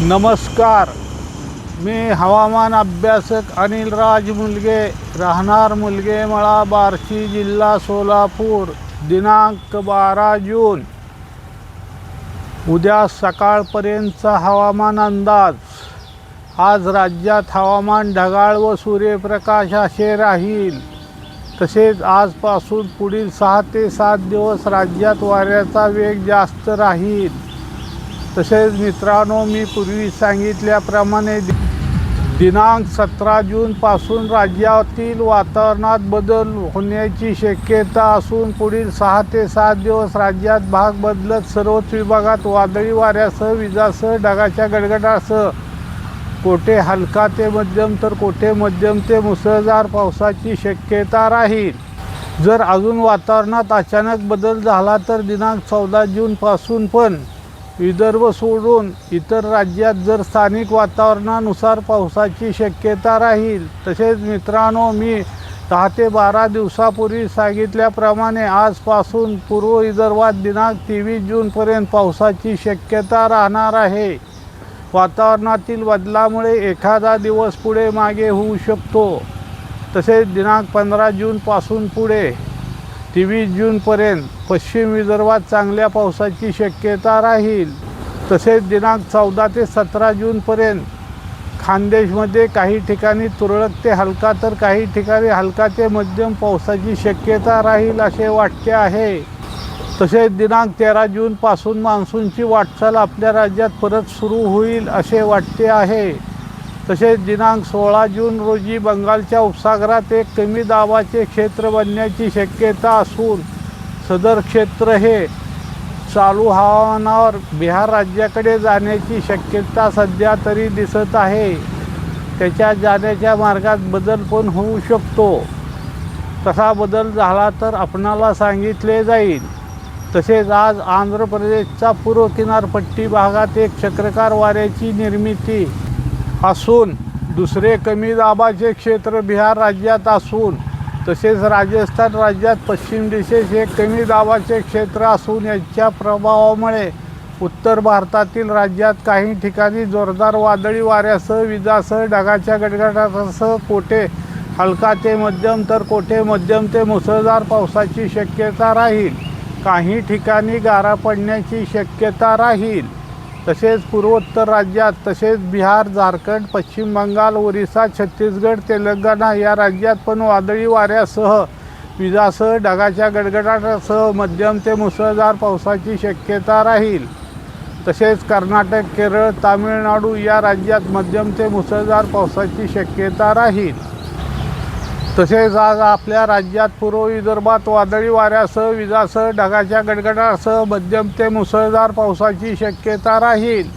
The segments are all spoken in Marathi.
नमस्कार, मी हवामान अभ्यासक अनिलराज मुलगे, राहणार मुलगेमळा, बार्शी, जिल्हा सोलापूर. दिनांक 12 जून. उद्या सकाळपर्यंतचा हवामान अंदाज. आज राज्यात हवामान ढगाळ व सूर्यप्रकाश असे राहील. तसेच आजपासून पुढील 6 ते 7 दिवस राज्यात वाऱ्याचा वेग जास्त राहील. तसेच मित्रांनो, मी पूर्वी सांगितल्याप्रमाणे दिनांक 17 जूनपासून राज्यातील वातावरणात बदल होण्याची शक्यता असून पुढील 6 ते 7 दिवस राज्यात भाग बदलत सर्वच विभागात वादळी वाऱ्यासह, विजासह, ढगाच्या गडगडासह कोठे हलका ते मध्यम तर कोठे मध्यम ते मुसळधार पावसाची शक्यता राहील. जर अजून वातावरणात अचानक बदल झाला तर दिनांक 14 जूनपासून पण विदर्भ सोडून इतर राज्यात जर स्थानिक वातावरणानुसार पावसाची शक्यता राहील. तसेच मित्रांनो, मी 10 ते 12 दिवसापूर्वी सांगितल्याप्रमाणे आजपासून पूर्व विदर्भात दिनांक 23 जूनपर्यंत पावसाची शक्यता राहणार आहे. वातावरणातील बदलामुळे एखादा दिवस पुढे मागे होऊ शकतो. तसेच दिनांक 15 जूनपासून पुढे 23 जूनपर्यंत पश्चिम विदर्भात चांगल्या पावसाची शक्यता राहील. तसेच दिनांक 14 ते 17 जूनपर्यंत खानदेशमध्ये काही ठिकाणी तुरळक ते हलका तर काही ठिकाणी हलका ते मध्यम पावसाची शक्यता राहील असे वाटते आहे. तसेच दिनांक 13 जूनपासून मान्सूनची वाटचाल आपल्या राज्यात परत सुरू होईल असे वाटते आहे. तसेच दिनांक 16 जून रोजी बंगालच्या उपसागरात एक कमी दाबाचे क्षेत्र बनण्याची शक्यता असून सदर क्षेत्र हे चालू हवामानावर बिहार राज्याकडे जाण्याची शक्यता सध्या तरी दिसत आहे. त्याच्या जाण्याच्या मार्गात बदल पण होऊ शकतो. तसा बदल झाला तर आपणाला सांगितले जाईल. तसेच आज आंध्र प्रदेशचा पूर्व किनारपट्टी भागात एक चक्राकार वाऱ्याची निर्मिती असून दुसरे कमी दाबाचे क्षेत्र बिहार राज्यात असून तसेच राजस्थान राज्यात पश्चिम दिशेस एक कमी दाबाचे क्षेत्र असून याच्या प्रभावामुळे उत्तर भारतातील राज्यात काही ठिकाणी जोरदार वादळी वाऱ्यासह, विजासह, ढगाच्या गडगडाटासह कोठे हलका ते मध्यम तर कोठे मध्यम ते मुसळधार पावसाची शक्यता राहील. काही ठिकाणी गारा पडण्याची शक्यता राहील. तसेच पूर्वोत्तर राज्यात तसेच बिहार, झारखंड, पश्चिम बंगाल, ओरिसा, छत्तीसगड, तेलंगणा या राज्यात पण वादळी वाऱ्यासह, विजासह, ढगाच्या गडगडाटासह मध्यम ते मुसळधार पावसाची शक्यता राहील. तसेच कर्नाटक, केरळ, तामिळनाडू या राज्यात मध्यम ते मुसळधार पावसाची शक्यता राहील. तसेच आज आपल्या राज्यात पूर्व विदर्भात वादळी वाऱ्यासह, विजासह, ढगाच्या गडगडासह मध्यम ते मुसळधार पावसाची शक्यता राहील.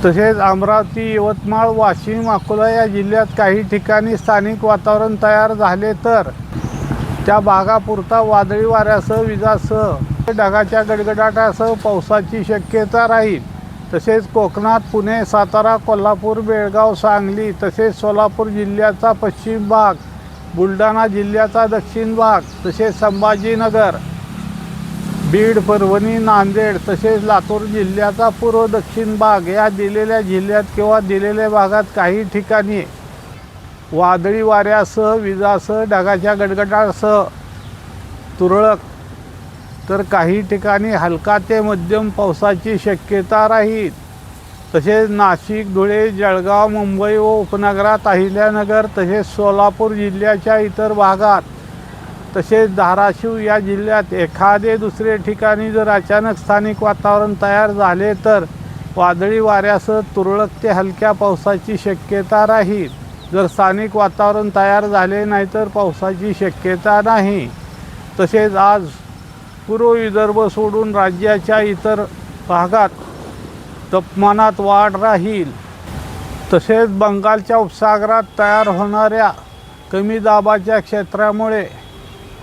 तसेच अमरावती, यवतमाळ, वाशिम, अकोला या जिल्ह्यात काही ठिकाणी स्थानिक वातावरण तयार झाले तर त्या भागापुरता वादळी वाऱ्यासह, विजासह, ढगाच्या गडगडाटासह पावसाची शक्यता राहील. तसेच कोकणात पुणे, सातारा, कोल्हापूर, बेळगाव, सांगली तसेच सोलापूर जिल्ह्याचा पश्चिम भाग, बुलढाणा जिल्ह्याचा दक्षिण भाग, तसेच संभाजीनगर, बीड, परभणी, नांदेड तसेच लातूर जिल्ह्याचा पूर्व दक्षिण भाग या दिलेल्या जिल्ह्यात किंवा दिलेल्या भागात काही ठिकाणी वादळी वाऱ्यासह, विजासह, ढगाच्या गडगडासह तुरळक तर काही ठिकाणी हलका ते मध्यम पावसाची शक्यता राहील. तसेच नाशिक, धुळे, जळगाव, मुंबई व उपनगरात अहिल्यानगर तसेच सोलापूर जिल्ह्याच्या इतर भागात तसेच धाराशिव या जिल्ह्यात एखादे दुसरे ठिकाणी जर अचानक स्थानिक वातावरण तयार झाले तर वादळी वाऱ्यासह तुरळक ते हलक्या पावसाची शक्यता राहील. जर स्थानिक वातावरण तयार झाले नाही तर पावसाची शक्यता नाही. तसेच आज पूर्व विदर्भ सोडून राज्याच्या इतर भागात तापमानात वाढ राहील. तसेच बंगालच्या उपसागरात तयार होणाऱ्या कमी दाबाच्या क्षेत्रामुळे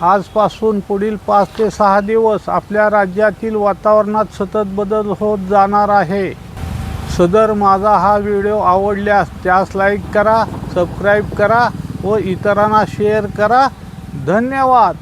आजपासून पुढील 5 ते 6 दिवस आपल्या राज्यातील वातावरणात सतत बदल होत जाणार आहे. सदर माझा हा व्हिडिओ आवडल्यास त्यास लाईक करा, सबस्क्राईब करा व इतरांना शेअर करा. धन्यवाद.